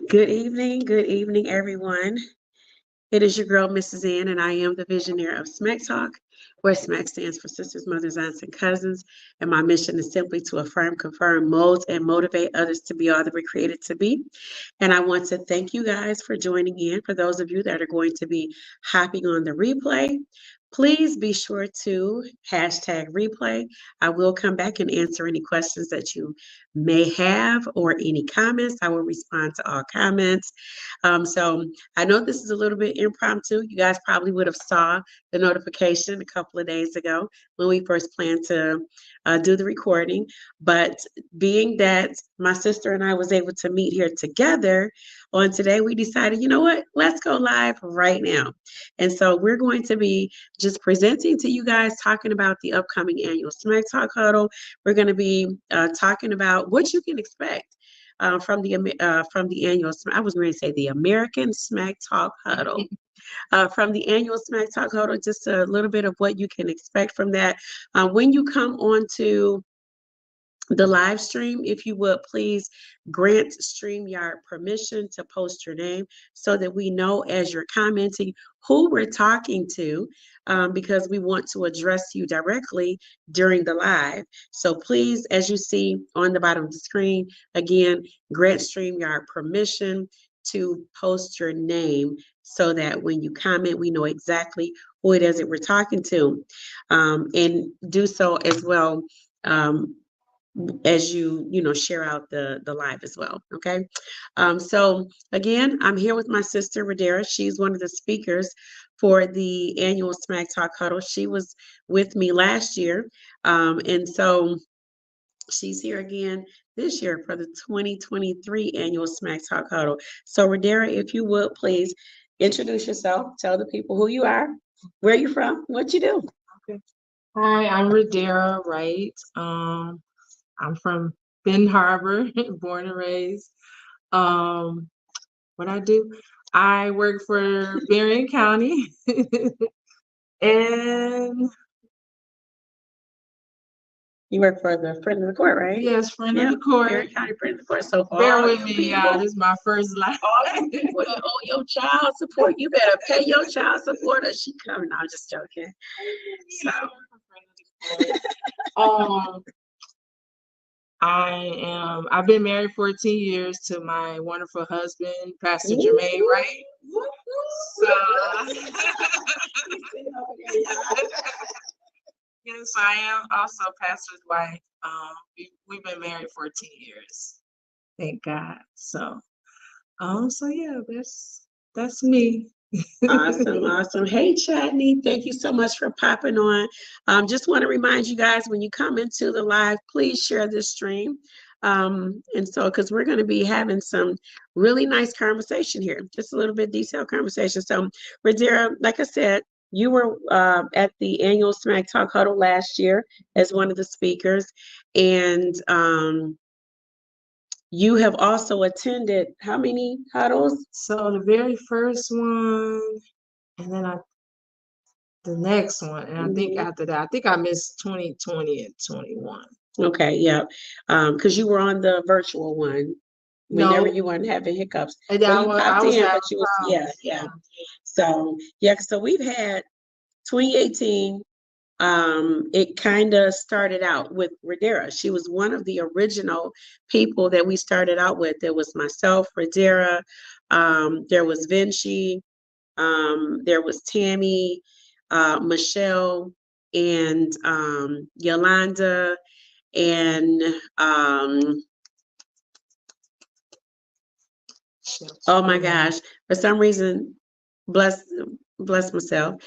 Good evening, everyone. It is your girl, Mrs. Ann, and I am the visionary of Smack Talk, where Smack stands for Sisters, Mothers, Aunts, and Cousins. And my mission is simply to affirm, confirm, mold, and motivate others to be all that we're created to be. And I want to thank you guys for joining in. For those of you that are going to be hopping on the replay, please be sure to hashtag replay. I will come back and answer any questions that you may have or any comments. I will respond to all comments. So I know this is a little bit impromptu. You guys probably would have saw the notification a couple of days ago when we first planned to do the recording. But being that my sister and I was able to meet here together on today, we decided, you know what, let's go live right now. And so we're going to be just presenting to you guys, talking about the upcoming annual Smack Talk Huddle. We're going to be talking about what you can expect from the annual. I was going to say the American Smack Talk Huddle. From the annual Smack Talk Huddle, just a little bit of what you can expect from that. When you come on to the live stream, if you would please grant StreamYard permission to post your name so that we know as you're commenting who we're talking to, because we want to address you directly during the live. So please, as you see on the bottom of the screen, again, grant StreamYard permission to post your name so that when you comment, we know exactly who it is that we're talking to, and do so as well. As you share out the live as well. Okay. So again, I'm here with my sister Radera. She's one of the speakers for the annual Smack Talk Huddle. She was with me last year, and so she's here again this year for the 2023 annual Smack Talk Huddle. So Radera, if you would please introduce yourself, tell the people who you are, where you're from, what you do. Okay. Hi, I'm Radera Wright. I'm from Benton Harbor, born and raised. What I do? I work for Berrien County, and You work for the Friend of the Court, right? yes, friend of the court. Berrien County Friend of the Court. So Bear all with you me, people, y'all. This is my first life. all you people that owe your child support, you better pay your child support or she coming. No, I'm just joking. So Um, I've been married 14 years to my wonderful husband, Pastor Jermaine Wright. So, yes, I am also pastor's wife. We've been married 14 years. Thank God. So yeah, that's me. awesome. Hey, Chadney, thank you so much for popping on. Just want to remind you guys when you come into the live, please share this stream. And so, because we're going to be having some really nice conversation here, just a little bit detailed conversation. So, Radera, like I said, you were at the annual Smack Talk Huddle last year as one of the speakers, and you have also attended how many huddles? So the very first one, and then the next one, and I think after that, I think I missed 2020 and 21. Okay, yeah, because you were on the virtual one whenever you weren't having hiccups. And Well, you I popped was in, having but you was yeah. So we've had 2018. It kind of started out with Radera. She was one of the original people that we started out with. There was myself, Radera, there was Vinci, there was Tammy, Michelle, and Yolanda, and oh my gosh, for some reason, bless myself.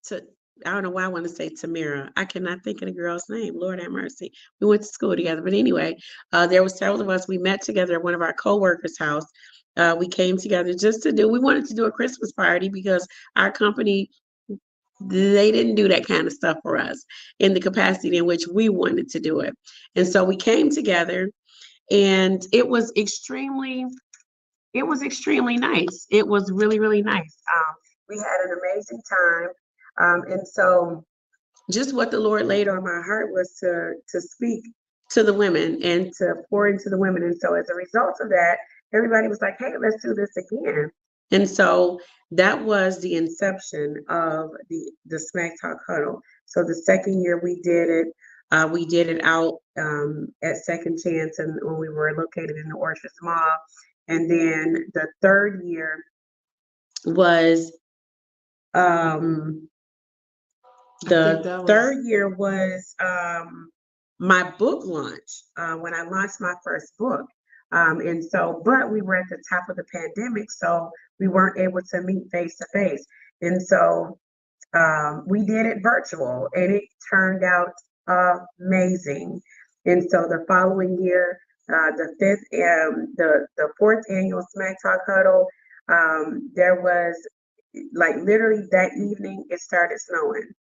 To, I don't know why I want to say Tamara. I cannot think of the girl's name. Lord have mercy. We went to school together. But anyway, there was several of us. We met together at one of our co-workers' house. We came together just we wanted to do a Christmas party because our company, they didn't do that kind of stuff for us in the capacity in which we wanted to do it. And so we came together, and it was extremely nice. It was really, really nice. We had an amazing time. And so just what the Lord laid on my heart was to speak to the women and to pour into the women. And so as a result of that, everybody was like, hey, let's do this again. And so that was the inception of the Smack Talk Huddle. So the second year we did it out at Second Chance, and when we were located in the Orchards Mall. And then the third year was the third year was my book launch, when I launched my first book. And so, but we were at the top of the pandemic, so we weren't able to meet face to face. And so we did it virtual, and it turned out amazing. And so the following year, the fourth annual Smack Talk Huddle, there was like literally that evening it started snowing.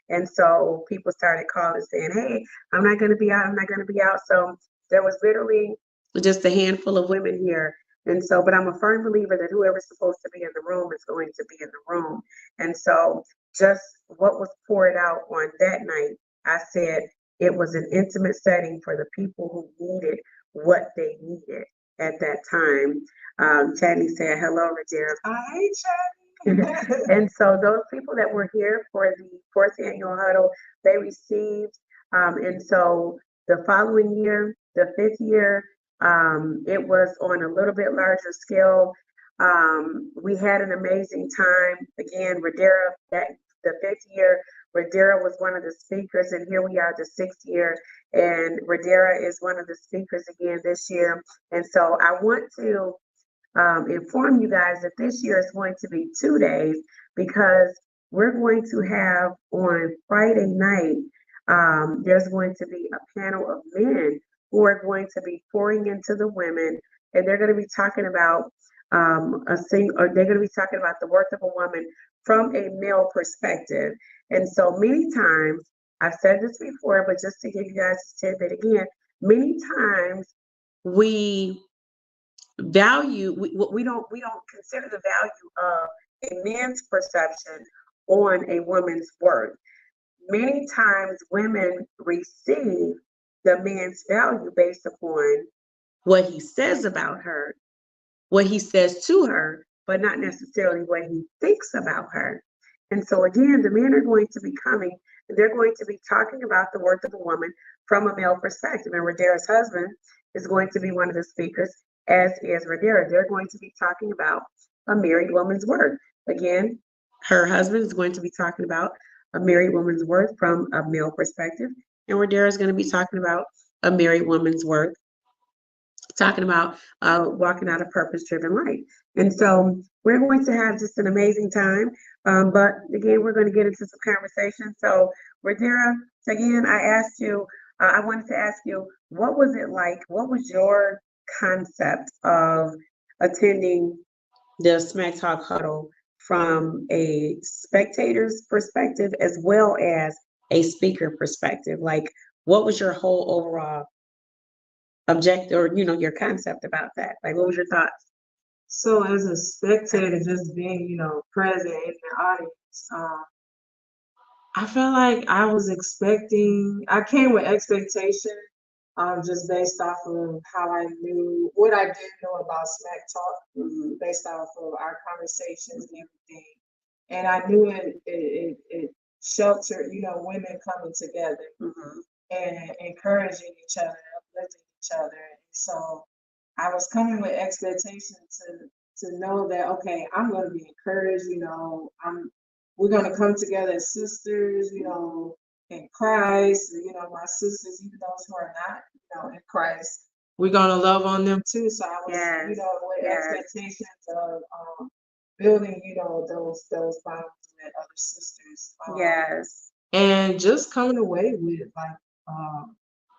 And so people started calling saying, hey, I'm not going to be out. I'm not going to be out. So there was literally just a handful of women here. And so, but I'm a firm believer that whoever's supposed to be in the room is going to be in the room. And so just what was poured out on that night, I said it was an intimate setting for the people who needed what they needed at that time. Chadney said, hello, Rajera. Hi, Chadney. And so those people that were here for the fourth annual huddle, they received, and so the following year, the fifth year, it was on a little bit larger scale. We had an amazing time. Again, Radera, the fifth year, Radera was one of the speakers, and here we are the sixth year, and Radera is one of the speakers again this year. And so I want to inform you guys that this year is going to be 2 days, because we're going to have on Friday night, there's going to be a panel of men who are going to be pouring into the women, and they're going to be talking about or they're going to be talking about the worth of a woman from a male perspective. And so many times, I've said this before, but just to give you guys a tidbit again, many times we we don't consider the value of a man's perception on a woman's worth. Many times women receive the man's value based upon what he says about her, what he says to her, but not necessarily what he thinks about her. And so again, the men are going to be coming, and they're going to be talking about the worth of a woman from a male perspective. And Radera's husband is going to be one of the speakers, as is Radera. They're going to be talking about a married woman's worth. Again, her husband is going to be talking about a married woman's worth from a male perspective, and Radera is going to be talking about a married woman's worth, talking about walking out a purpose-driven life. And so we're going to have just an amazing time. But again, we're going to get into some conversation. So Radera, again, I wanted to ask you, what was it like? What was your concept of attending the Smack Talk Huddle from a spectator's perspective as well as a speaker perspective? Like, what was your whole overall object, or your concept about that? Like, what was your thoughts? So as a spectator, just being, present in the audience, I felt like I came with expectation, just based off of how I knew what I didn't know about Smack Talk, based off of our conversations and everything. And I knew it sheltered, women coming together and encouraging each other, uplifting each other. And so I was coming with expectation to know that, okay, I'm going to be encouraged, we're going to come together as sisters, in Christ, my sisters, even those who are not, in Christ, we're going to love on them too. So I was, with expectations of building, those bonds with other sisters. Yes. And just coming away with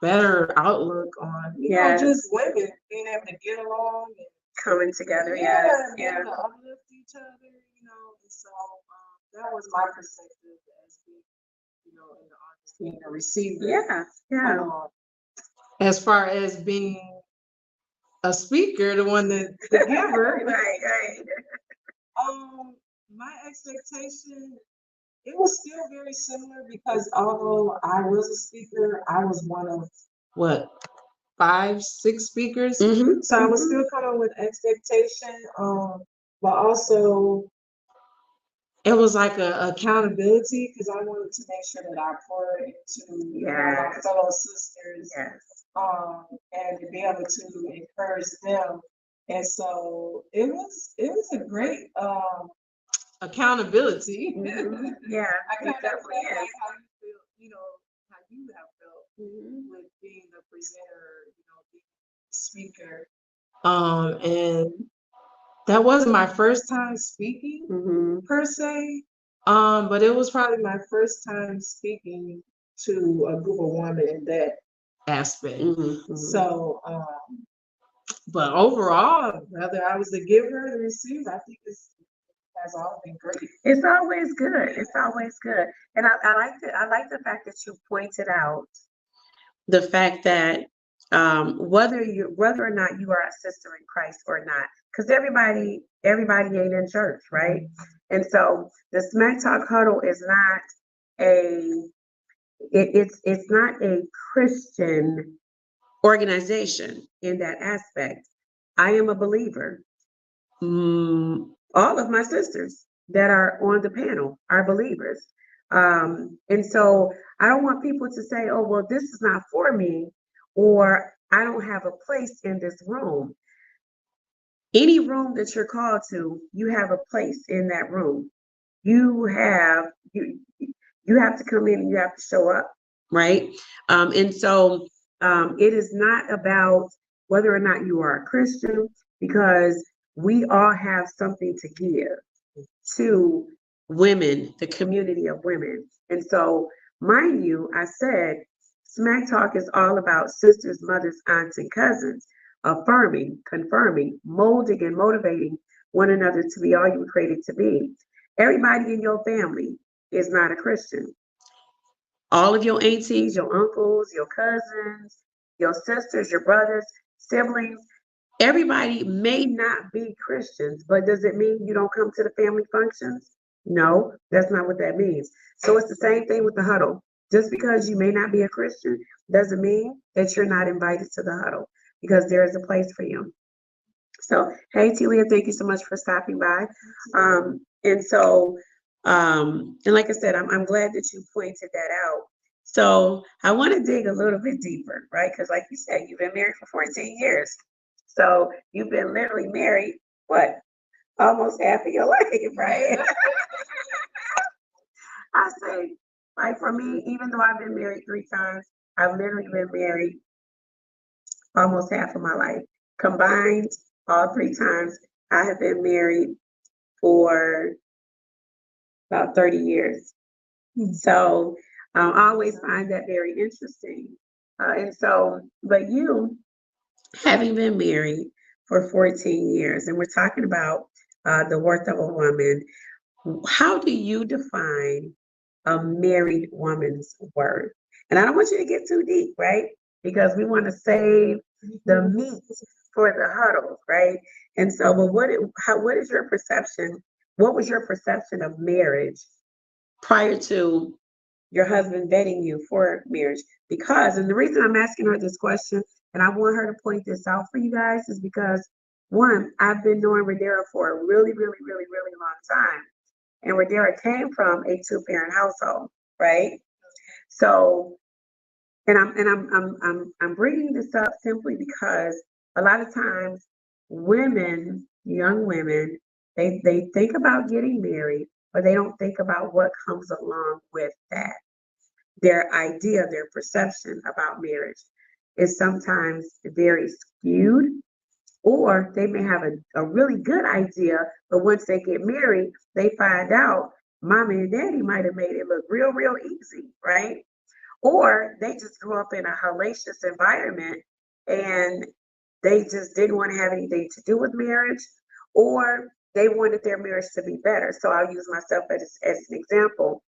better outlook on, just women being able to get along and coming together. To uplift each other, and so that was my perspective as being, in the audience, being a receiver. As far as being a speaker, the one that the giver, right. My expectation, it was still very similar, because although I was a speaker, I was one of 5, 6 speakers. Mhm, So I was mhm. still coming with expectation, but also it was like a accountability because I wanted to make sure that I poured into my Yes, fellow sisters, yes. and to be able to encourage them. And so it was a great accountability. Mhm. Yeah, I it kind of felt definitely is. like how you feel, how you have felt Mhm, with being the presenter, being the speaker. And that wasn't my first time speaking mhm, per se, but it was probably my first time speaking to a group of women in that aspect. mhm, mhm. So, but overall, whether I was the giver or the receiver, I think it has all been great. It's always good. It's always good. And I like the fact that you pointed out the fact that whether or not you are a sister in Christ or not, because everybody ain't in church, right? And so the Smack Talk Huddle is not a it's not a Christian organization in that aspect. I am a believer. All of my sisters that are on the panel are believers. And so I don't want people to say, oh, well, this is not for me, or I don't have a place in this room. Any room that you're called to, you have a place in that room. You have you have to come in and you have to show up, right? And so it is not about whether or not you are a Christian, because we all have something to give to women, the community of women. And so, mind you, I said Smack Talk is all about sisters, mothers, aunts, and cousins, affirming, confirming, molding, and motivating one another to be all you were created to be. Everybody in your family is not a Christian. All of your aunties, your uncles, your cousins, your sisters, your brothers, siblings, everybody may not be Christians, but does it mean you don't come to the family functions? No, that's not what that means. So it's the same thing with the huddle. Just because you may not be a Christian doesn't mean that you're not invited to the huddle, because there is a place for you. So, hey, Telia, thank you so much for stopping by. And so, and like I said, I'm glad that you pointed that out. So, I want to dig a little bit deeper, right? Because, like you said, you've been married for 14 years. So, you've been literally married, what, almost half of your life, right? I say, like for me, even though I've been married 3 times, I've literally been married almost half of my life. Combined, all 3 times, I have been married for about 30 years. So I always find that very interesting. And so, but you, having been married for 14 years, and we're talking about the worth of a woman, how do you define a married woman's worth? And I don't want you to get too deep, right? Because we want to save the meat for the huddle, right? And so, but what is your perception? What was your perception of marriage prior to your husband vetting you for marriage? Because, and the reason I'm asking her this question, and I want her to point this out for you guys, is because one, I've been knowing Radera for a really, really, really, really long time. And Radera came from a two-parent household, right? So, and I'm bringing this up simply because a lot of times women, young women, they think about getting married, but they don't think about what comes along with that. Their idea, their perception about marriage is sometimes very skewed, or they may have a really good idea, but once they get married, they find out mommy and daddy might have made it look real, real easy, right? Or they just grew up in a hellacious environment and they just didn't want to have anything to do with marriage, or they wanted their marriage to be better. So I'll use myself as an example.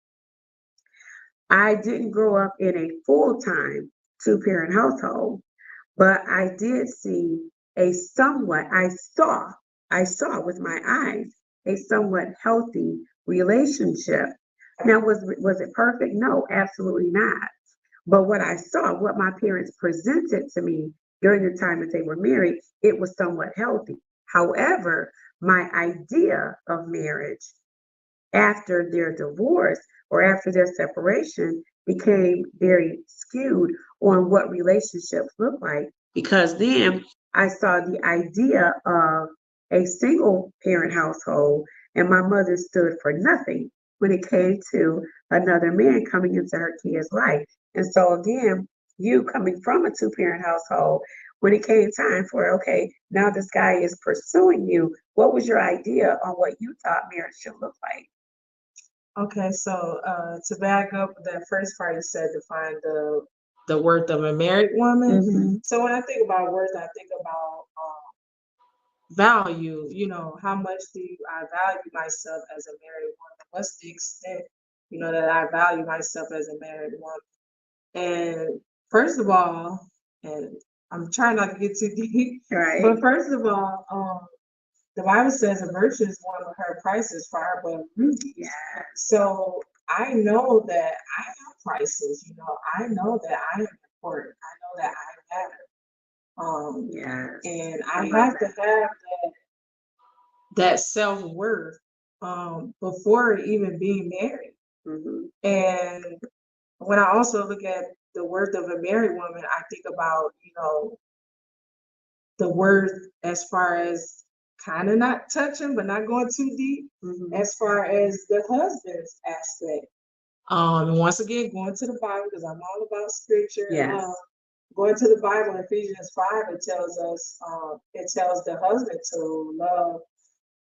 I didn't grow up in a full-time two-parent household, but I did see I saw with my eyes a somewhat healthy relationship. Now, was it perfect? No, absolutely not. But what I saw, what my parents presented to me, during the time that they were married, it was somewhat healthy. However, my idea of marriage after their divorce or after their separation became very skewed on what relationships look like because then I saw the idea of a single parent household and my mother stood for nothing when it came to another man coming into her kid's life. And so again, you coming from a two-parent household, when it came time for, okay, now this guy is pursuing you, what was your idea on what you thought marriage should look like? Okay, so to back up that first part, you said define the worth of a married woman. Mhm. So when I think about worth, I think about value. You know, how much do I value myself as a married woman? What's the extent, that I value myself as a married woman? And first of all, and I'm trying not to get too deep, Right. but first of all, the Bible says a virgin is one of her prices far above rubies. Yeah. So I know that I have prices, I know that I am important. I know that I matter. Yeah. And I have to have that self-worth before even being married. Mm-hmm. And when I also look at the worth of a married woman, I think about, the worth as far as kind of not touching, but not going too deep, as far as the husband's aspect. And once again, going to the Bible, because I'm all about scripture. Yes. Going to the Bible, Ephesians 5, it tells us, it tells the husband to love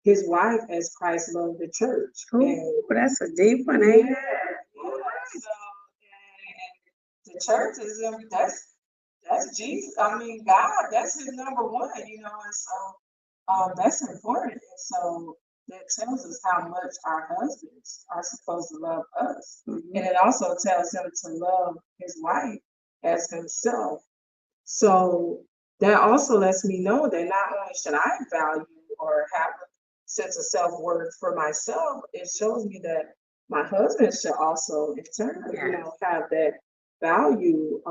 his wife as Christ loved the church. Oh, that's a deep one, ain't it? Yeah. So, and the church is that's Jesus. I mean, God, that's his number one, and so that's important. And so that tells us how much our husbands are supposed to love us. And it also tells him to love his wife as himself. So that also lets me know that not only should I value or have a sense of self-worth for myself, it shows me that my husband should also in turn, have that value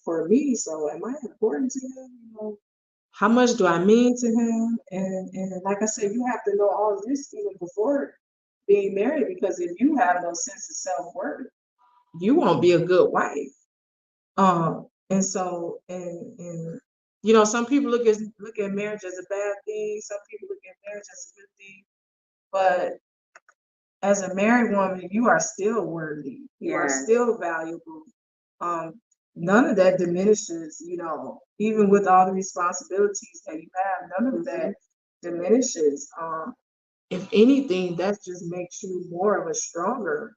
for me. So am I important to him? How much do I mean to him? And like I said, you have to know all of this even before being married, because if you have no sense of self-worth, you won't be a good wife. And so some people look at marriage as a bad thing, some people look at marriage as a good thing. But as a married woman, you are still worthy. You are still valuable. None of that diminishes, even with all the responsibilities that you have, none of that diminishes. If anything, that just makes you more of a stronger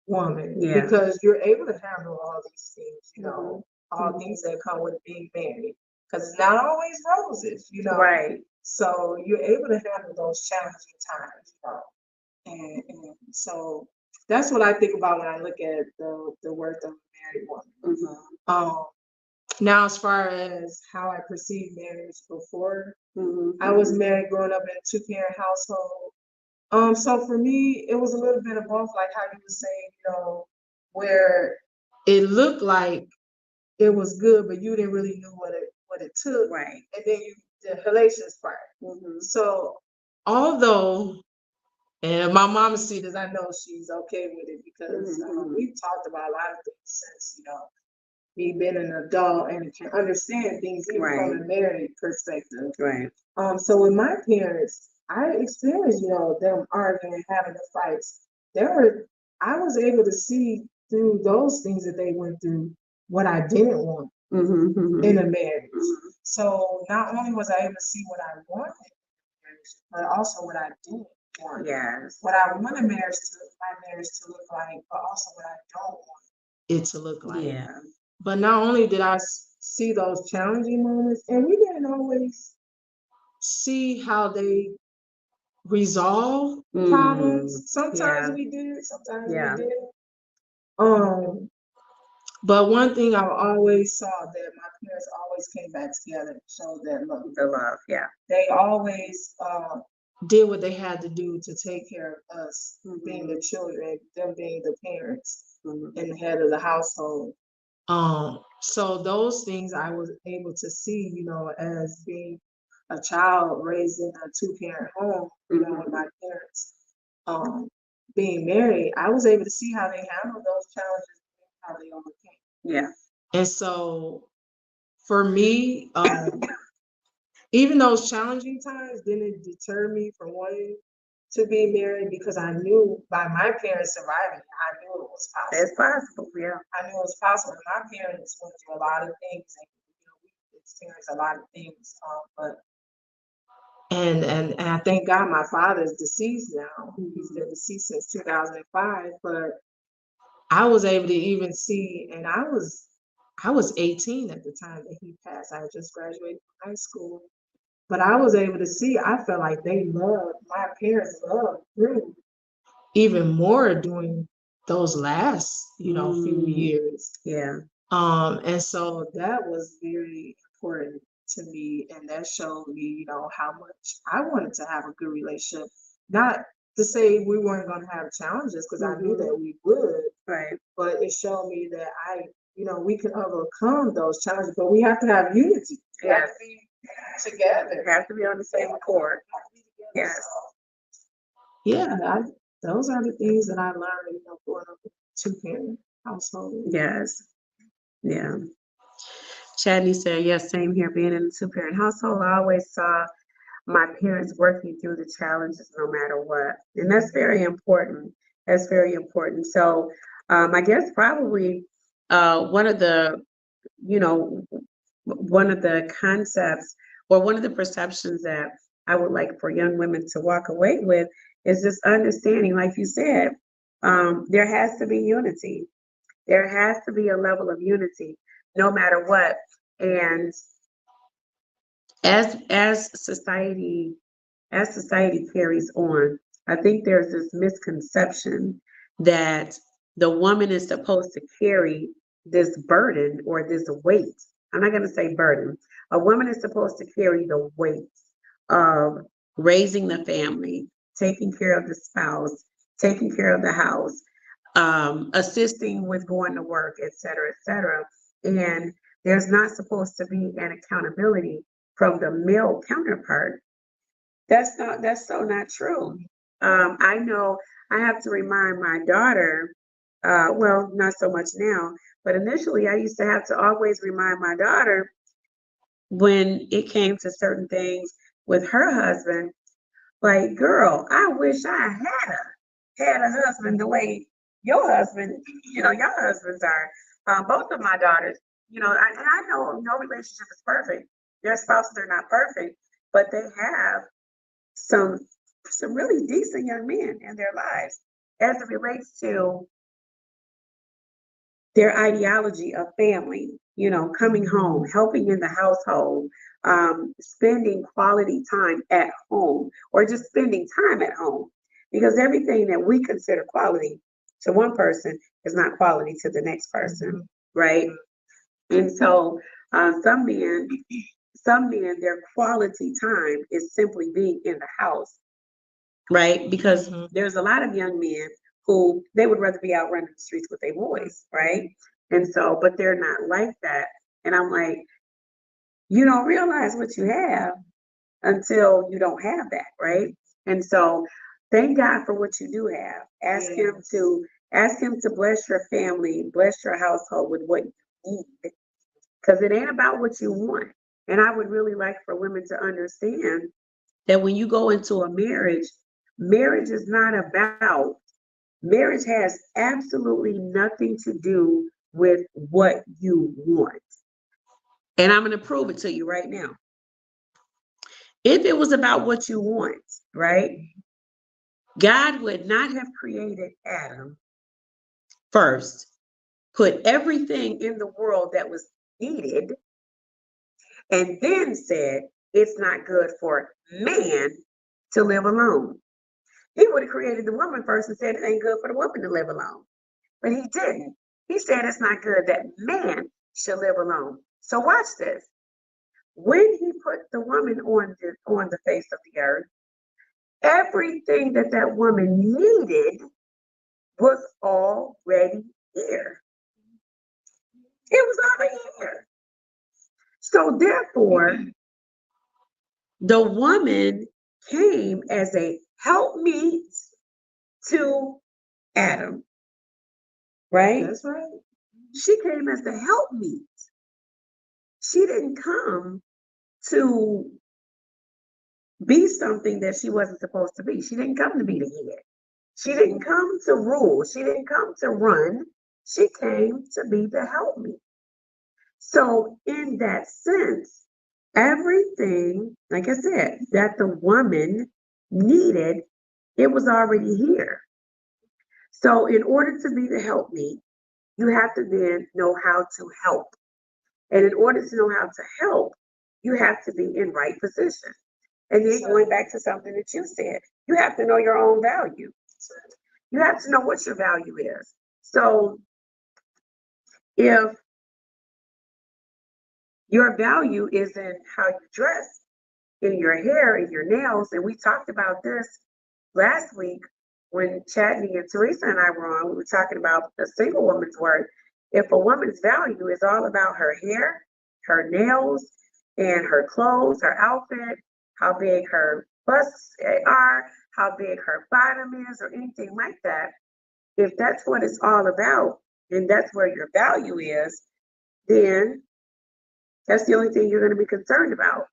woman, because you're able to handle all these things, all things that come with being married. Because it's not always roses, Right. So you're able to handle those challenging times, And so that's what I think about when I look at the worth of a married woman. Now, as far as how I perceived marriage before, I was married growing up in a two-parent household. So for me, it was a little bit of both, like how you were saying, where it looked like it was good, but you didn't really know what it took. Right. And then the hellacious part. So although, and my mama see this, I know she's okay with it, because we've talked about a lot of things since, me being an adult and can understand things even from a married perspective. Right. So with my parents, I experienced, them arguing, having the fights. I was able to see through those things that they went through what I didn't want in a marriage. So not only was I able to see what I wanted in marriage, but also what I didn't want. Yes. What I want my marriage to look like, but also what I don't want it to look like. Yeah. But not only did I see those challenging moments, and we didn't always see how they resolve problems. Sometimes we did, sometimes we didn't. But one thing I always saw, that my parents always came back together, showed that love. The love, yeah. They always did what they had to do to take care of us, being the children, them being the parents and the head of the household. So those things I was able to see, as being a child raised in a two-parent home, with my parents, being married, I was able to see how they handled those challenges and how they overcame. Yeah. And so for me, even those challenging times didn't deter me from wanting to be married because I knew by my parents surviving, I knew it was possible. It's possible, yeah. I knew it was possible. My parents went through a lot of things, and we experienced a lot of things. And I thank God my father is deceased now. He's been deceased since 2005. But I was able to even see, and I was 18 at the time that he passed. I had just graduated from high school. But I was able to see, I felt like my parents loved through even more during those last, few years. Yeah. And so that was very important to me. And that showed me, how much I wanted to have a good relationship. Not to say we weren't going to have challenges, because I knew that we would. Right. But it showed me that we can overcome those challenges, but we have to have unity. We have to be together. Have to be on the same accord. Yes. Yeah, those are the things that I learned, growing up in a two-parent household. Yes. Yeah. Chadney said, yes, same here. Being in a two-parent household, I always saw my parents working through the challenges no matter what. And that's very important. That's very important. So I guess probably one of the, one of the concepts or one of the perceptions that I would like for young women to walk away with is this understanding, like you said, there has to be unity. There has to be a level of unity no matter what. And as society carries on, I think there's this misconception that the woman is supposed to carry this burden or this weight. I'm not going to say burden. A woman is supposed to carry the weight of raising the family, taking care of the spouse, taking care of the house, assisting with going to work, et cetera, et cetera. And there's not supposed to be an accountability from the male counterpart. That's so not true. I know I have to remind my daughter, well, not so much now, but initially I used to have to always remind my daughter when it came to certain things with her husband, like, girl, I wish I had a husband the way your husband, your husbands are. Both of my daughters, and I know no relationship is perfect. Their spouses are not perfect, but they have some really decent young men in their lives as it relates to their ideology of family, coming home, helping in the household, spending quality time at home, or just spending time at home. Because everything that we consider quality to one person is not quality to the next person, right? And so some men, their quality time is simply being in the house, right? Because there's a lot of young men who they would rather be out running the streets with their boys, right? And so, but they're not like that. And I'm like, you don't realize what you have until you don't have that, right? And so thank God for what you do have. Ask him to bless your family, bless your household with what you need. Because it ain't about what you want. And I would really like for women to understand that when you go into a marriage, marriage is not about, marriage has absolutely nothing to do with what you want. And I'm going to prove it to you right now. If it was about what you want, right? God would not have created Adam first, put everything in the world that was needed, and then said, it's not good for man to live alone. He would have created the woman first and said it ain't good for the woman to live alone. But he didn't. He said it's not good that man should live alone. So watch this. When he put the woman on the face of the earth, everything that woman needed was already here. It was already So therefore, the woman came as a helpmeet to Adam, right? That's right. She came as the helpmeet. She didn't come to be something that she wasn't supposed to be. She didn't come to be the head. She didn't come to rule. She didn't come to run. She came to be the helpmeet. So in that sense, everything, like I said, that the woman needed, it was already here. So in order to be the helpmeet, you have to then know how to help. And in order to know how to help, you have to be in right position. And then going back to something that you said, you have to know your own value. You have to know what your value is. So if your value is in how you dress, in your hair, in your nails, and we talked about this last week when Chadney and Teresa and I were on, we were talking about the single woman's worth. If a woman's value is all about her hair, her nails, and her clothes, her outfit, how big her busts are, how big her bottom is, or anything like that, if that's what it's all about, and that's where your value is, then that's the only thing you're going to be concerned about.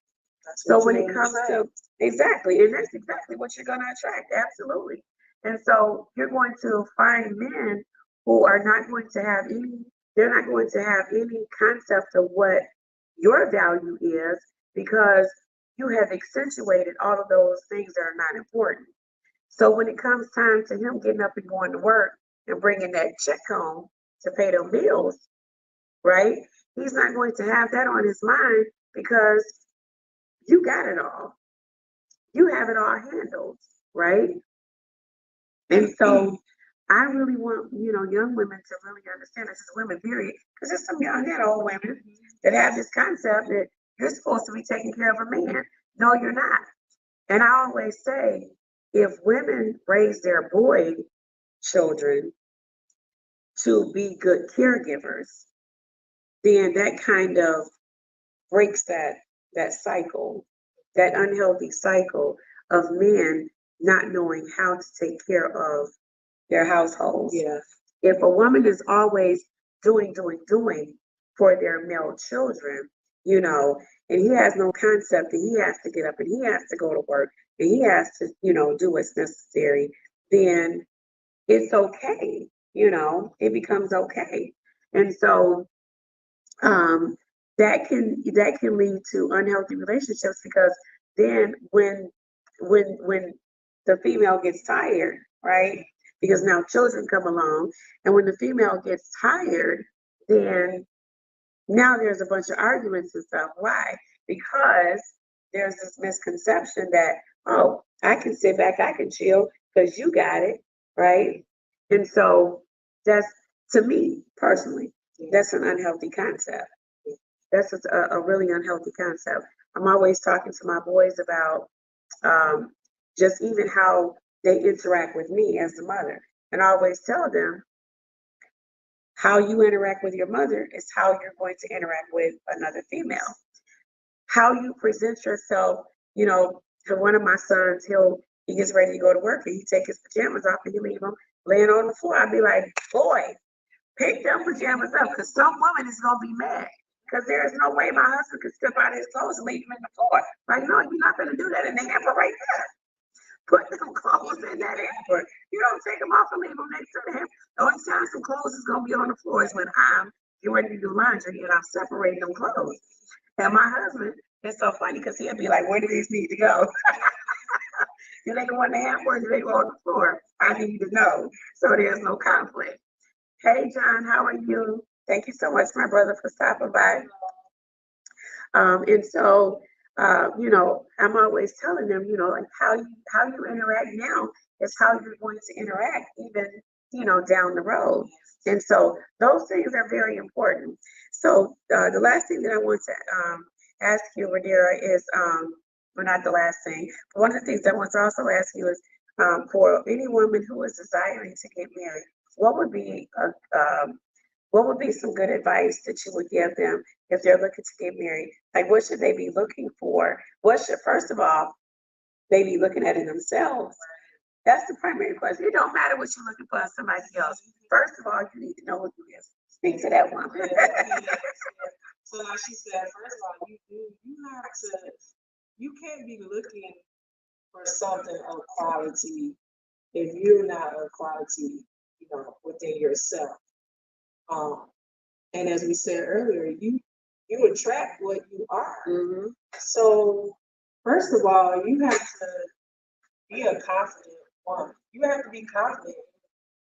So when it comes to, exactly, and that's exactly what you're going to attract, absolutely. And so you're going to find men who are not going to have any, they're not going to have any concept of what your value is because you have accentuated all of those things that are not important. So when it comes time to him getting up and going to work and bringing that check home to pay them bills, right? He's not going to have that on his mind because you got it all. You have it all handled, right? And so I really want, young women to really understand this is women, period. Because there's some young and old women that have this concept that you're supposed to be taking care of a man. No, you're not. And I always say, if women raise their boy children to be good caregivers, then that kind of breaks that cycle, that unhealthy cycle of men not knowing how to take care of their households. Yeah. If a woman is always doing for their male children, and he has no concept that he has to get up and he has to go to work and he has to, do what's necessary, then it's okay, it becomes okay. And so um, that can lead to unhealthy relationships because then when the female gets tired, right? Because now children come along, and when the female gets tired, then now there's a bunch of arguments and stuff. Why? Because there's this misconception that, oh, I can sit back, I can chill because you got it, right? And so that's, to me personally, that's an unhealthy concept. That's a really unhealthy concept. I'm always talking to my boys about just even how they interact with me as the mother. And I always tell them how you interact with your mother is how you're going to interact with another female. How you present yourself, to one of my sons, he gets ready to go to work and he take his pajamas off and he leave them laying on the floor. I'd be like, boy, pick them pajamas up because some woman is gonna be mad. Because there is no way my husband could step out of his clothes and leave them in the floor. Like, no, you're not gonna do that in the hamper right there. Put them clothes in that hamper. You don't take them off and leave them next to the hamper. The only time some clothes is gonna be on the floor is when I'm getting ready to do laundry and I'm separating them clothes. And my husband, it's so funny because he'll be like, where do these need to go? Do they go in the hamper or do they go on the floor? I need to know. So there's no conflict. Hey, John, how are you? Thank you so much, my brother, for stopping by. And so, I'm always telling them, like how you interact now is how you're going to interact even, down the road. And so those things are very important. So the last thing that I want to ask you, Radira, is, well, not the last thing, but one of the things I want to also ask you is, for any woman who is desiring to get married, what would be what would be some good advice that you would give them if they're looking to get married? Like, what should they be looking for? What should, first of all, they be looking at in themselves? That's the primary question. It don't matter what you're looking for in somebody else. First of all, you need to know who you is. Speak to that woman. So like she said, first of all, you have to, you can't be looking for something of quality if you're not of quality, within yourself. And as we said earlier, you attract what you are. Mhm. So first of all, you have to be a confident woman. You have to be confident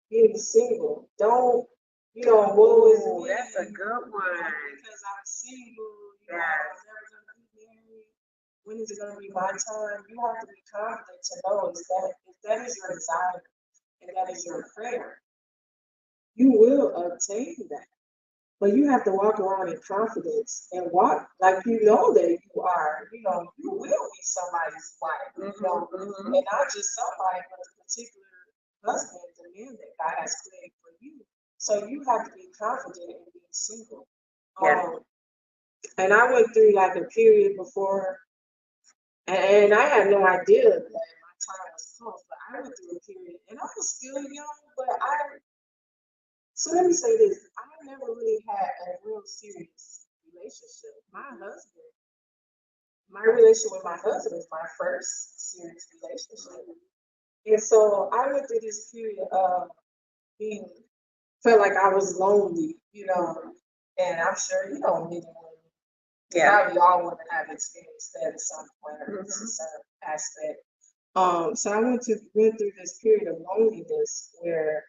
being single. Don't, woe is Ooh, me, that's a good one. because I'm single, Yes. I'm never gonna be married. When is it gonna be my time? You have to be confident to know if that is your desire and that is your prayer, you will obtain that. But you have to walk around in confidence and walk like you know that you are. You will be somebody's wife, Mhm. and not just somebody, but a particular husband, the man that God has created for you. So you have to be confident in being single. Yeah. And I went through like a period before, and I had no idea that my time was close, but I went through a period, and I was still young, but so let me say this. I never really had a real serious relationship. My relationship with my husband was my first serious relationship. And so I went through this period of being, felt like I was lonely, and I'm sure, many women, Yeah. probably all women have experienced that at some point or to some aspect. So I went through this period of loneliness where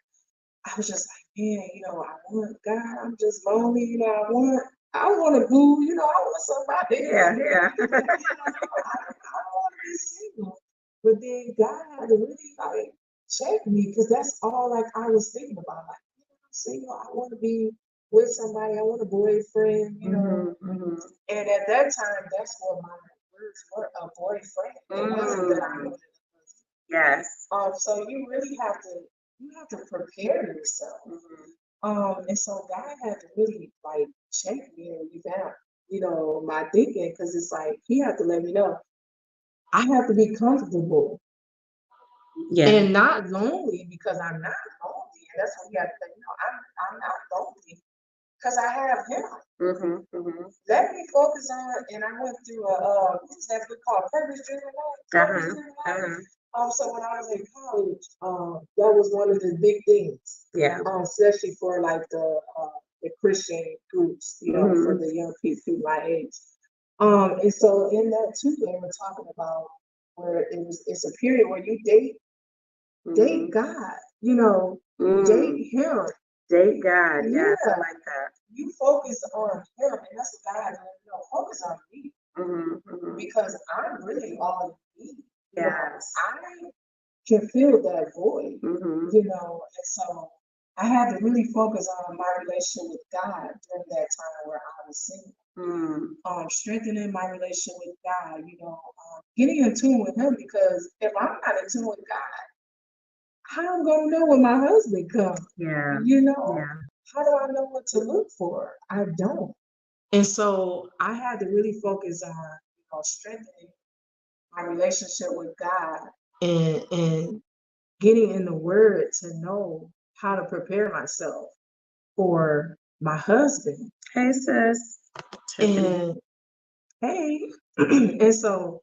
I was just like, man, I want God. I'm just lonely. I want to boo. I want somebody. Yeah, yeah. I don't want to be single. But then God had to really like check me because that's all like I was thinking about. Like, I'm single. I want to be with somebody. I want a boyfriend. And at that time, that's what my words were, a boyfriend. It wasn't that I wanted a husband. Yes. So you have to prepare yourself. And so God had to really like check me and revamp, my thinking because it's like He had to let me know I have to be comfortable Yeah. and not lonely because I'm not lonely, and that's what He had to let me know. I'm not lonely because I have Him. Let me focus on, and I went through what's that book called Purpose Driven Life? Purpose Driven Life. So when I was in college, that was one of the big things. Yeah. Especially for like the Christian groups, for the young people my age. And so in that too, they were talking about where it's a period where you date God, date Him. Date God. Yeah. Yes, I like that. You focus on Him, and that's what God had to let me know. Focus on me because I'm really all you need. Yes. I can fill that void, and so I had to really focus on my relationship with God during that time where I was single. Strengthening my relationship with God, getting in tune with Him because if I'm not in tune with God, how am I gonna know when my husband comes? Yeah. Yeah. How do I know what to look for? I don't. And so I had to really focus on, strengthening my relationship with God and getting in the Word to know how to prepare myself for my husband. Hey, sis. And hey, and so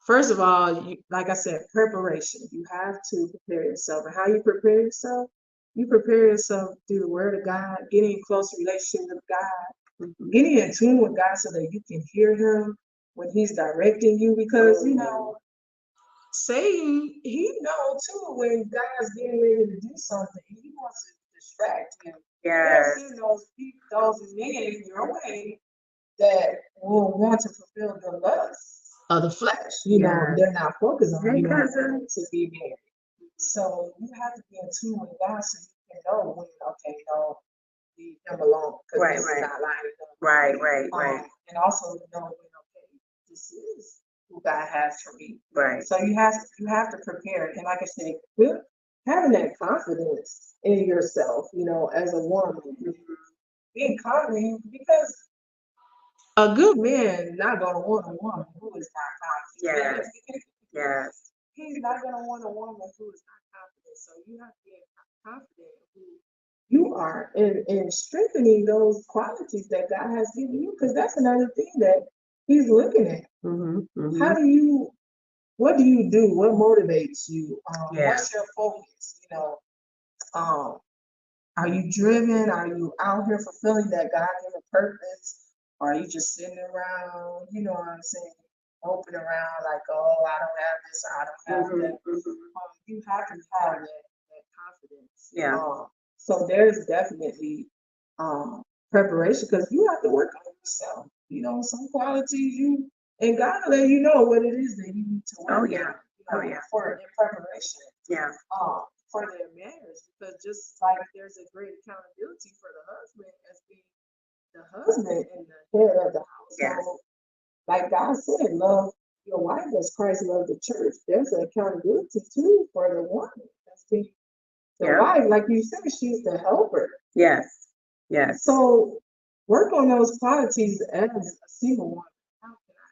first of all, like I said, preparation. You have to prepare yourself. And how you prepare yourself? You prepare yourself through the Word of God, getting in close relationship with God, getting in tune with God so that you can hear Him when He's directing you. Because Satan, he knows too when God's getting ready to do something. He wants to distract you. Yes. He'll send those men in your way that will want to fulfill the lust of the flesh. They're not focused on to be married. So you have to be in tune with God so you can know when, okay, no, leave him alone because this is not lining up. Right. And also know when, okay, this is who God has for me. Right. So you have to prepare. And like I said, having that confidence in yourself, as a woman, being confident because a good man not gonna want a woman who is not confident. Yes. Yes. He's not gonna want a woman who is not confident. So you have to be confident who you are and strengthening those qualities that God has given you, because that's another thing that He's looking at. How do you what do you do? What motivates you? Yeah. What's your focus? Are you driven? Are you out here fulfilling that God-given purpose? Or are you just sitting around, you know what I'm saying, moping around like, oh, I don't have this, I don't have that. You have to have that confidence. Yeah. So there's definitely preparation, because you have to work on yourself. Some qualities and God will let you know what it is that you need to work on, for in preparation. Yeah. For their marriage, because just like there's a great accountability for the husband as being the husband and the head of the household. Yes. Like God said, love your wife as Christ loved the church. There's an accountability too for the woman that's being the wife. Like you said, she's the helper. Yes. Yes. So work on those qualities as a single woman. How can I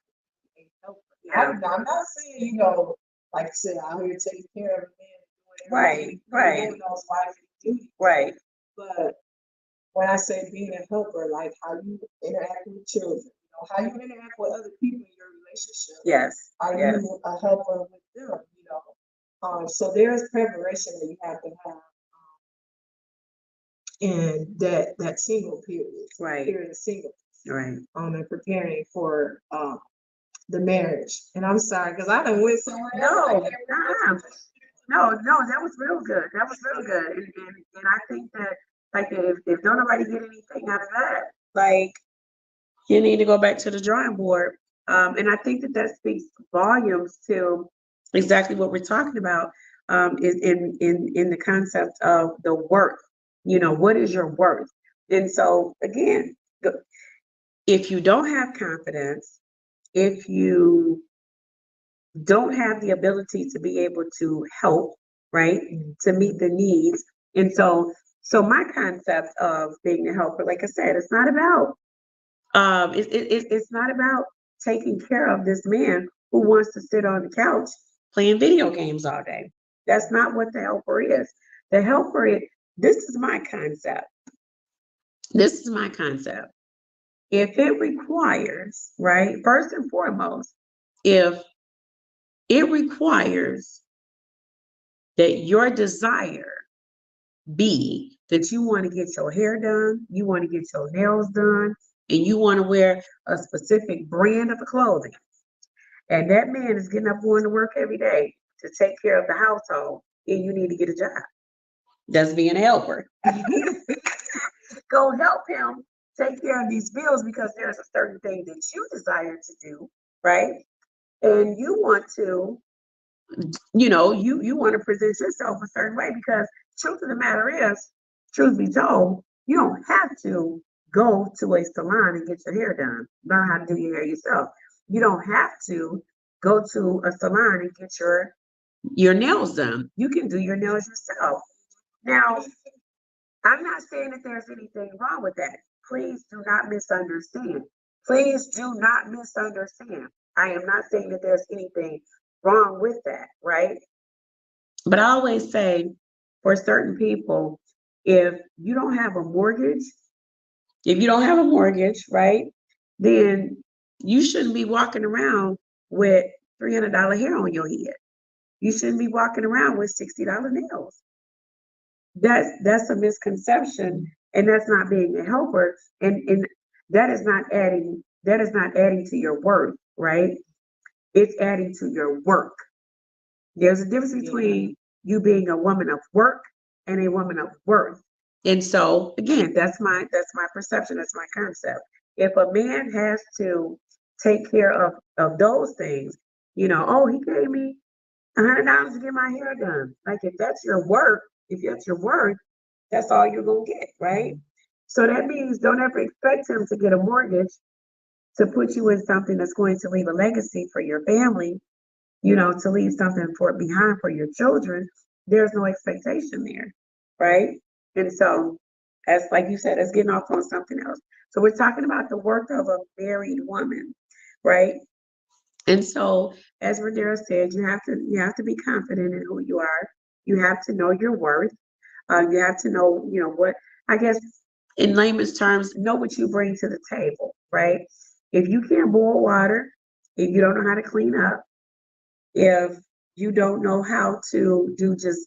be a helper? Yeah. I'm not saying, like I said, out here taking care of a man. Right. Doing those wifely duties. Right. But when I say being a helper, like how you interact with children, how you interact with other people in your relationship. Yes. Are you a helper with them? So there's preparation that you have to have in that single period. Right. Period of single. Right. And preparing for the marriage. And I'm sorry, because I done went somewhere else. No, that was real good. That was real good. And I think that, like, if don't nobody get anything out of that, like, you need to go back to the drawing board. And I think that speaks volumes to exactly what we're talking about, is in the concept of the worth. What is your worth? And so, again, if you don't have confidence, if you don't have the ability to be able to help, right, to meet the needs. And so my concept of being a helper, like I said, it's not about it's not about taking care of this man who wants to sit on the couch playing video games all day. That's not what the helper is. The helper is, this is my concept. This is my concept. If it requires, right, first and foremost, if it requires that your desire be that you want to get your hair done, you want to get your nails done, and you want to wear a specific brand of clothing. And that man is getting up going to work every day to take care of the household, and you need to get a job. That's being a helper. Go help him take care of these bills, because there's a certain thing that you desire to do, right? And you want to you want to present yourself a certain way, because truth of the matter is, truth be told, you don't have to go to a salon and get your hair done. Learn how to do your hair yourself. You don't have to go to a salon and get your nails done. You can do your nails yourself. Now, I'm not saying that there's anything wrong with that. Please do not misunderstand. Please do not misunderstand. I am not saying that there's anything wrong with that, right? But I always say, for certain people, if you don't have a mortgage, right, then you shouldn't be walking around with $300 hair on your head. You shouldn't be walking around with $60 nails. That's a misconception, and that's not being a helper, and that is not adding to your worth, right? It's adding to your work. There's a difference between you being a woman of work and a woman of worth. And so, again, that's my perception, that's my concept. If a man has to take care of those things, oh, he gave me $100 to get my hair done. Like, if that's your work, that's all you're gonna get, right? So that means don't ever expect him to get a mortgage to put you in something that's going to leave a legacy for your family, to leave something behind for your children. There's no expectation there, right? And so As like you said, that's getting off on something else. So we're talking about the work of a married woman, right? And so, as Radera said, you have to be confident in who you are. You have to know your worth. You have to know, what I guess in layman's terms, know what you bring to the table, right? If you can't boil water, if you don't know how to clean up, if you don't know how to do just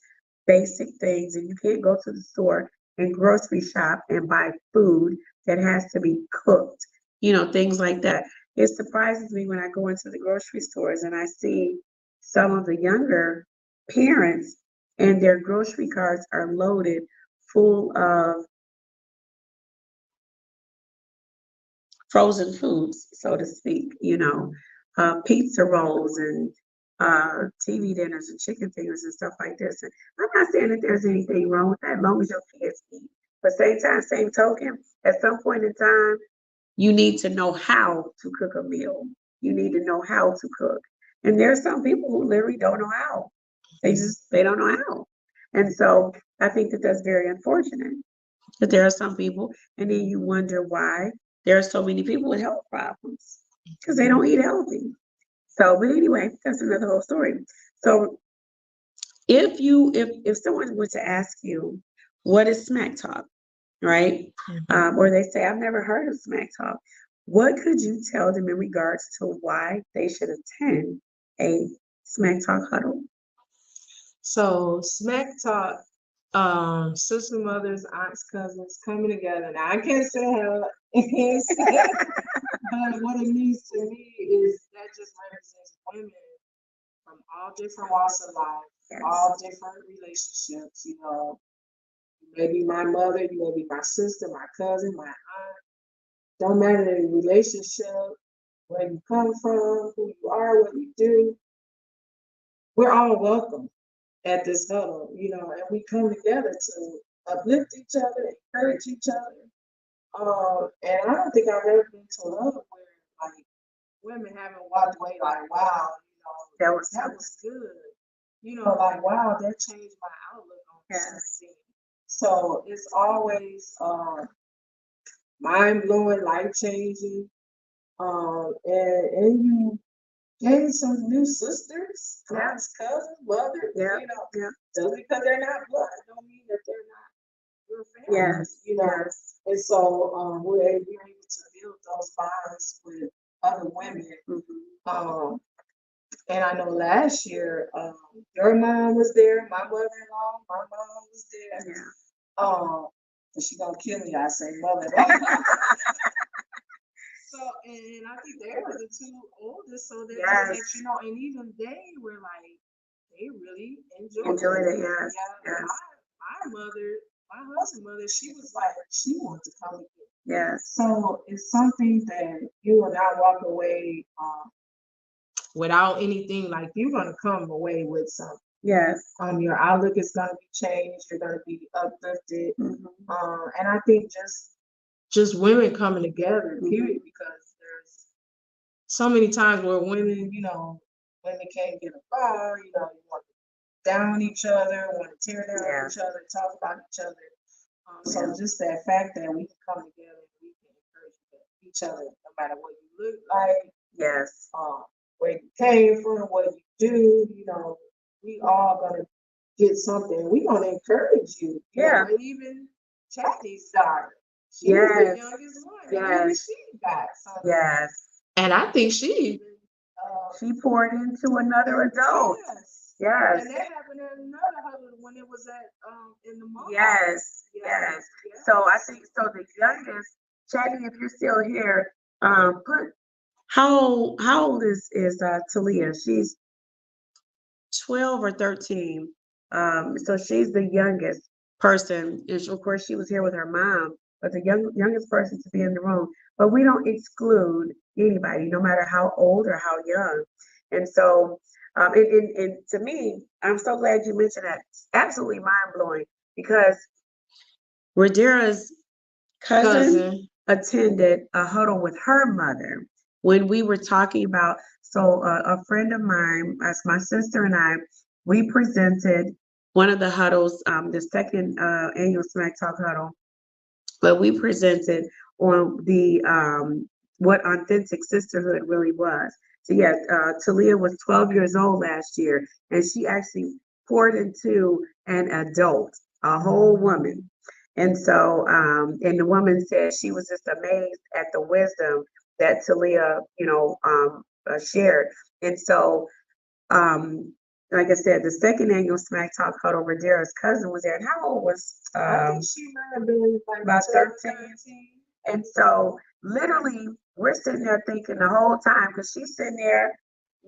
basic things and you can't go to the store and grocery shop and buy food that has to be cooked, things like that. It surprises me when I go into the grocery stores and I see some of the younger parents and their grocery carts are loaded full of frozen foods, so to speak, pizza rolls and TV dinners and chicken fingers and stuff like this. And I'm not saying that there's anything wrong with that, as long as your kids eat. But same time, same token, at some point in time, you need to know how to cook a meal. You need to know how to cook. And there are some people who literally don't know how. They don't know how. And so I think that that's very unfortunate. But there are some people, and then you wonder why there are so many people with health problems because they don't eat healthy. So, but anyway, that's another whole story. So, if someone were to ask you, what is smack talk, right? Or they say, I've never heard of smack talk. What could you tell them in regards to why they should attend a smack talk huddle? So smack talk, sister, mothers, aunts, cousins coming together. Now I can't say how it is, but what it means to me is that just represents women from all different walks of life, Yes. all different relationships. You may be my mother, you may be my sister, my cousin, my aunt. Don't matter the relationship, where you come from, who you are, what you do. We're all welcome at this huddle, and we come together to uplift each other, encourage each other. And I don't think I've ever been to a huddle where like women haven't walked away like, wow, that was good. Like wow, that changed my outlook on certain things. So it's always mind blowing, life changing. And you gain some new sisters, aunts, cousins, mothers, just because they're not blood don't mean that they're not your family, Yes. And so we're able to build those bonds with other women. And I know last year, your mom was there, my mother-in-law, my mom was there. And she gonna kill me, I say mother-in-law. So, and I think they were the two oldest, so they were like, and even they were like, they really enjoyed it. Yes. My mother, my husband's mother, she was like, she wanted to come again. Yes. So it's something that you will not walk away without anything. Like you're gonna come away with something. Yes. Your outlook is gonna be changed. You're gonna be uplifted. And I think just women coming together, period, because there's so many times where women, women can't get along, you want to down each other, want to tear down each other, talk about each other. So just that fact that we can come together and we can encourage each other, no matter what you look like, where you came from, what you do, we all gonna get something. We gonna encourage you. And even Chatty's daughter. She's the youngest one. Maybe she got something. And I think she poured into another adult. Yes. And that happened in another huddle when it was at in the mall. Yes. So I think the youngest, Chatty, if you're still here, put how old is Talia? She's 12 or 13. So she's the youngest person. And of course, she was here with her mom, but the youngest person to be in the room. But we don't exclude anybody, no matter how old or how young. And so, and to me, I'm so glad you mentioned that. It's absolutely mind blowing because Radera's cousin attended a huddle with her mother when we were talking about. So a friend of mine, as my sister and I, we presented one of the huddles, the second annual Smack Talk huddle, but we presented on the what authentic sisterhood really was. So yes, Talia was 12 years old last year, and she actually poured into an adult, a whole woman. And so, and the woman said she was just amazed at the wisdom that Talia, shared. And so, um, like I said, the second annual Smack Talk Huddle, Radera's cousin was there. And how old was I think she might have been like about 12, 13? 13. And so literally we're sitting there thinking the whole time, because she's sitting there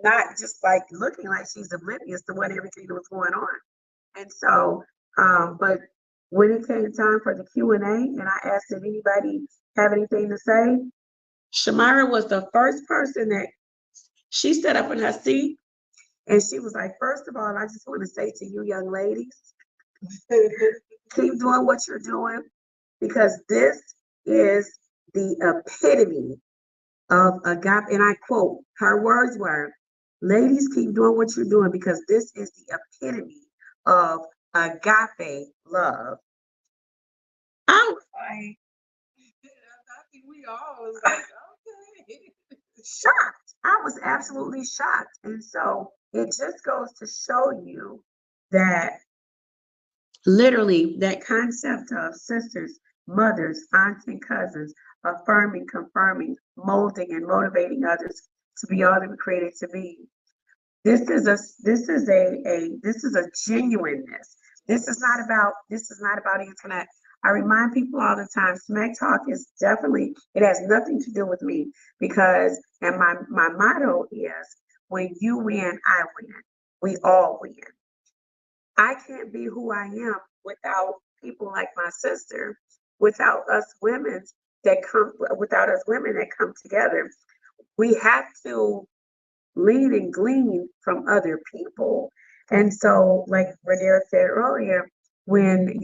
not just like looking like she's oblivious to what everything that was going on. And so, but when it came time for the Q and I asked if anybody have anything to say, Shamira was the first person that she sat up in her seat and she was like, first of all, I just want to say to you young ladies, keep doing what you're doing, because this is the epitome of agape. And I quote, her words were, ladies, keep doing what you're doing because this is the epitome of agape love. I was like, I think we all was like, okay. shocked. I was absolutely shocked. And so it just goes to show you that literally that concept of sisters, mothers, aunts, and cousins, affirming, confirming, molding, and motivating others to be all they were created to be. This is a genuineness. This is not about internet. I remind people all the time, Smack Talk is definitely, it has nothing to do with me, because and my motto is, when you win, I win. We all win. I can't be who I am without people like my sister, without us women that come together. We have to lean and glean from other people. And so, like Radera said earlier, when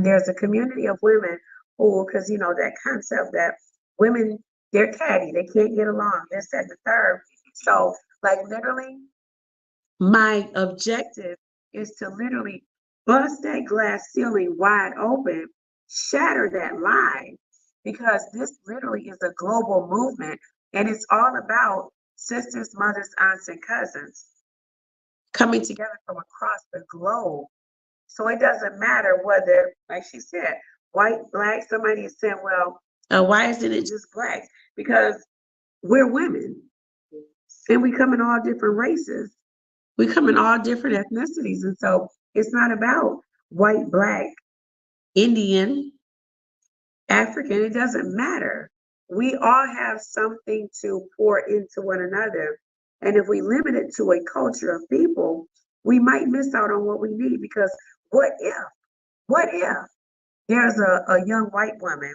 there's a community of women who, because that concept that women, they're catty, they can't get along, this, that, and the third. So, like, literally, my objective is to literally bust that glass ceiling wide open, shatter that lie, because this literally is a global movement, and it's all about sisters, mothers, aunts, and cousins coming together from across the globe. So it doesn't matter whether, like she said, white, black. Somebody is saying, well, why isn't it just black? Because we're women and we come in all different races. We come in all different ethnicities. And so it's not about white, black, Indian, African. It doesn't matter. We all have something to pour into one another. And if we limit it to a culture of people, we might miss out on what we need, because what if there's a young white woman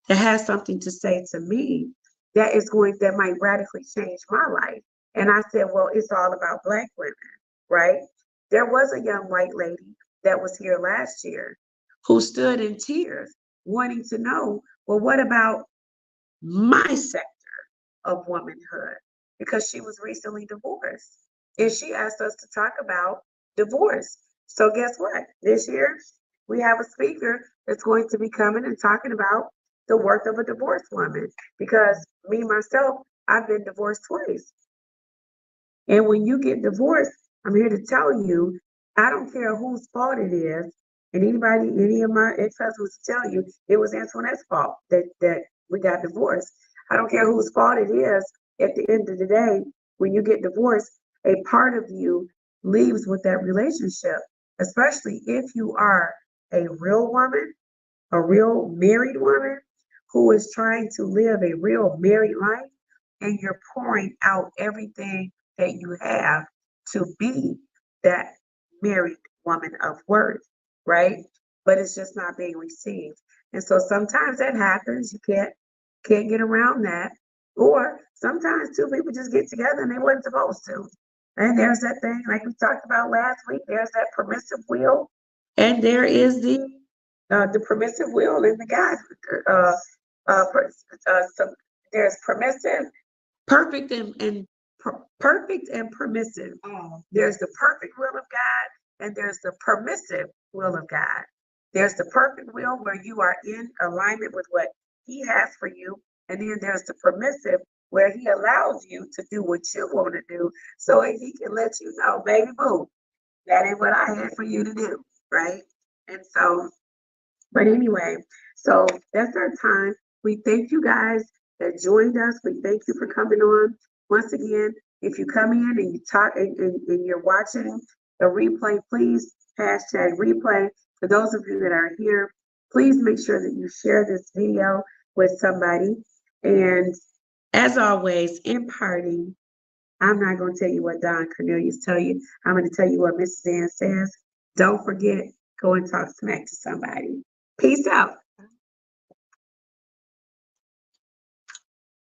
that has something to say to me that might radically change my life? And I said, well, it's all about Black women, right? There was a young white lady that was here last year who stood in tears wanting to know, well, what about my sector of womanhood? Because she was recently divorced. And she asked us to talk about divorce. So guess what? This year we have a speaker that's going to be coming and talking about the worth of a divorced woman. Because me, myself, I've been divorced twice. And when you get divorced, I'm here to tell you, I don't care whose fault it is. And any of my ex-husbands tell you it was Antoinette's fault that we got divorced. I don't care whose fault it is. At the end of the day, when you get divorced, a part of you leaves with that relationship, especially if you are a real woman, a real married woman who is trying to live a real married life, and you're pouring out everything that you have to be that married woman of worth, right? But it's just not being received. And so sometimes that happens. You can't get around that. Or sometimes two people just get together and they weren't supposed to. And there's that thing, like we talked about last week, there's that permissive will, and there is the permissive will in the God. So there's permissive, perfect, and perfect and permissive. Oh, There's the perfect will of God, and there's the permissive will of God. There's the perfect will where you are in alignment with what he has for you. And then there's the permissive where he allows you to do what you want to do so he can let you know, baby boo, that ain't what I had for you to do, right? And so, but anyway, so that's our time. We thank you guys that joined us. We thank you for coming on. Once again, if you come in and you talk and you're watching the replay, please hashtag replay. For those of you that are here, please make sure that you share this video with somebody. And as always, in parting, I'm not going to tell you what Don Cornelius tell you. I'm going to tell you what Mrs. Ann says. Don't forget, go and talk smack to somebody. Peace out.